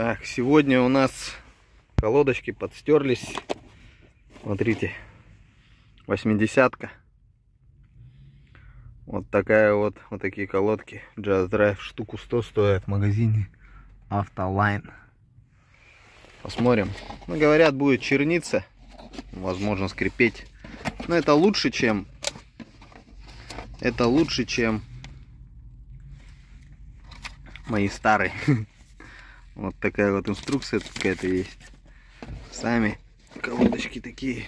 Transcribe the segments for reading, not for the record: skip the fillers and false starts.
Так, сегодня у нас колодочки подстерлись. Смотрите, 80-ка. Вот такая вот такие колодки. Just Drive штуку 100 стоят в магазине Автолайн. Посмотрим. Ну, говорят, будет черниться, возможно, скрипеть. Но это лучше, чем мои старые. Вот такая вот инструкция какая-то есть. Сами колодочки такие.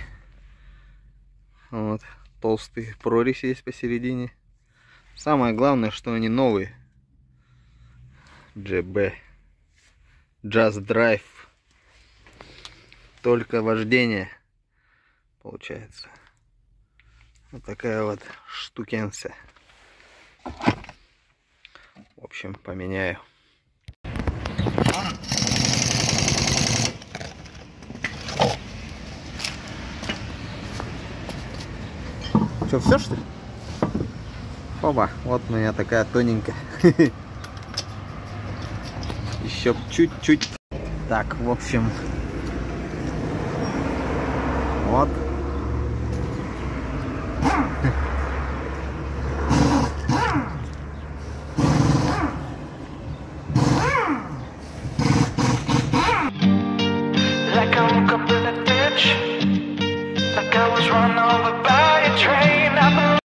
Вот. Толстые прорези есть посередине. Самое главное, что они новые. GB. Just Drive. Только вождение. Получается. Вот такая вот штукенция. В общем, поменяю. Что, все что ли? Опа, вот у меня такая тоненькая. Еще чуть-чуть. Так, в общем. Вот.